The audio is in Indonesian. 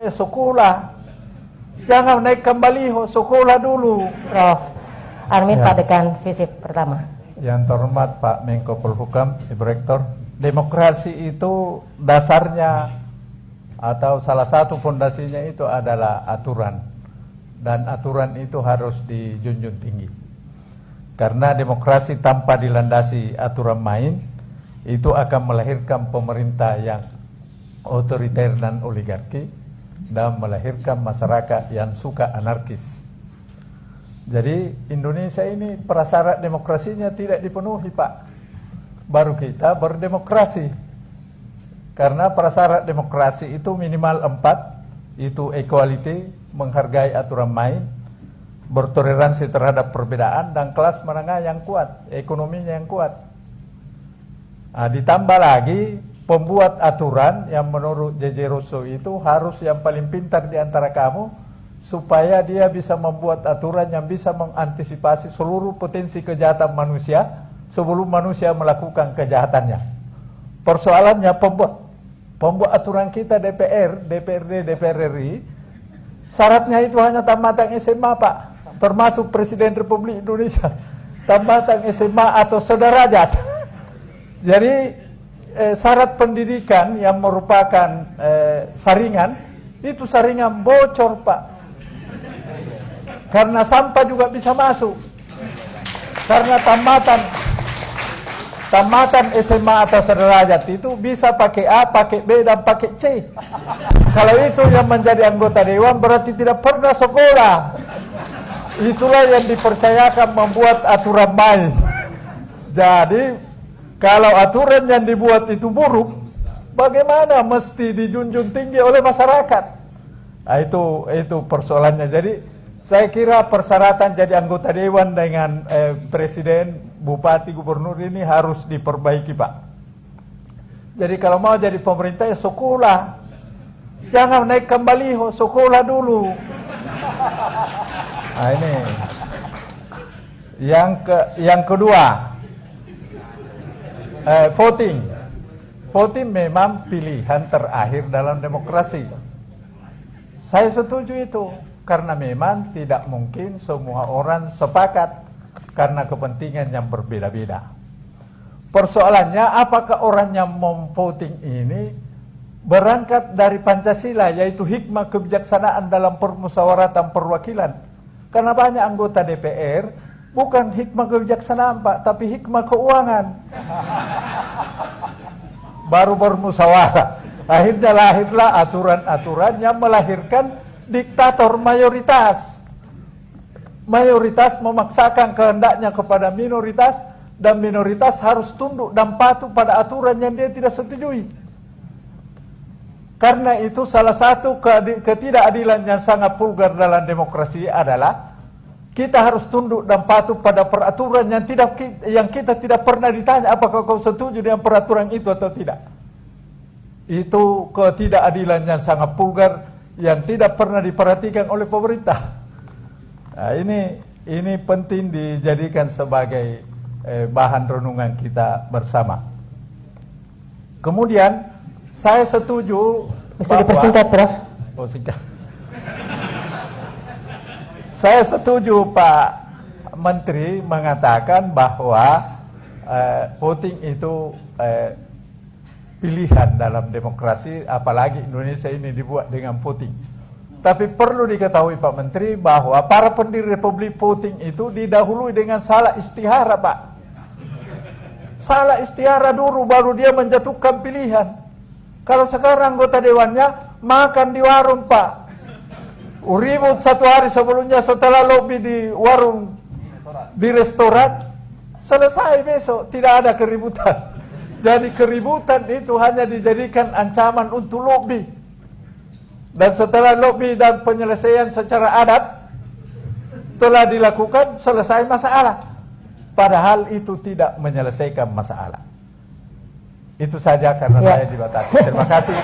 Sekolah, jangan naikkan baliho, sekolah dulu. Prof. Armin Ya. Pak Dekan Visip pertama. Yang terhormat Pak Menko Polhukam, Ibu Rektor, demokrasi itu dasarnya atau salah satu fondasinya itu adalah aturan, dan aturan itu harus dijunjung tinggi. Karena demokrasi tanpa dilandasi aturan main itu akan melahirkan pemerintah yang otoriter dan oligarki, dan melahirkan masyarakat yang suka anarkis. Jadi Indonesia ini prasyarat demokrasinya tidak dipenuhi, Pak. Baru kita berdemokrasi. Karena prasyarat demokrasi itu minimal 4, itu equality, menghargai aturan main, bertoleransi terhadap perbedaan, dan kelas menengah yang kuat, ekonominya yang kuat. Nah, ditambah lagi pembuat aturan yang menurut J.J. Rousseau itu harus yang paling pintar di antara kamu, supaya dia bisa membuat aturan yang bisa mengantisipasi seluruh potensi kejahatan manusia sebelum manusia melakukan kejahatannya. Persoalannya pembuat aturan kita DPR, DPRD, DPR RI, syaratnya itu hanya tamatan SMA, Pak. Termasuk Presiden Republik Indonesia, tamatan SMA atau sederajat. Jadi syarat pendidikan yang merupakan saringan, itu saringan bocor, Pak. Karena sampah juga bisa masuk. Karena tamatan SMA atau sederajat itu bisa pakai A, pakai B, dan pakai C. Kalau itu yang menjadi anggota dewan berarti tidak pernah sekolah. Itulah yang dipercayakan membuat aturan main. Jadi kalau aturan yang dibuat itu buruk, bagaimana mesti dijunjung tinggi oleh masyarakat? Nah, itu persoalannya. Jadi saya kira persyaratan jadi anggota dewan dengan presiden, bupati, gubernur ini harus diperbaiki, Pak. Jadi kalau mau jadi pemerintah ya sekolah, jangan naikkan baliho, sekolah dulu. Nah ini yang kedua, voting memang pilihan terakhir dalam demokrasi. Saya setuju itu. Karena memang tidak mungkin semua orang sepakat karena kepentingan yang berbeda-beda. Persoalannya apakah orang yang memvoting ini berangkat dari Pancasila, yaitu hikmah kebijaksanaan dalam permusyawaratan perwakilan. Karena banyak anggota DPR bukan hikmah kebijaksanaan, Pak, tapi hikmah keuangan. Baru bermusyawarah. Akhirnya lahirlah aturan-aturan yang melahirkan diktator mayoritas. Mayoritas memaksakan kehendaknya kepada minoritas, dan minoritas harus tunduk dan patuh pada aturan yang dia tidak setujui. Karena itu salah satu ketidakadilan yang sangat vulgar dalam demokrasi adalah kita harus tunduk dan patuh pada peraturan yang kita tidak pernah ditanya apakah kau setuju dengan peraturan itu atau tidak. Itu ketidakadilan yang sangat vulgar yang tidak pernah diperhatikan oleh pemerintah. Nah, ini penting dijadikan sebagai bahan renungan kita bersama. Kemudian saya setuju. Bisa dipersingkat, Prof. Oh, singkat. Saya setuju Pak Menteri mengatakan bahwa voting itu pilihan dalam demokrasi, apalagi Indonesia ini dibuat dengan voting. Tapi perlu diketahui Pak Menteri bahwa para pendiri Republik voting itu didahului dengan salah istihara, Pak. Salah istihara dulu baru dia menjatuhkan pilihan. Kalau sekarang anggota dewannya makan di warung, Pak. Ribut satu hari sebelumnya setelah lobby di warung, di restoran, selesai besok, tidak ada keributan. Jadi keributan itu hanya dijadikan ancaman untuk lobby. Dan setelah lobby dan penyelesaian secara adat telah dilakukan, selesai masalah. Padahal itu tidak menyelesaikan masalah. Itu saja karena saya dibatasi. Terima kasih.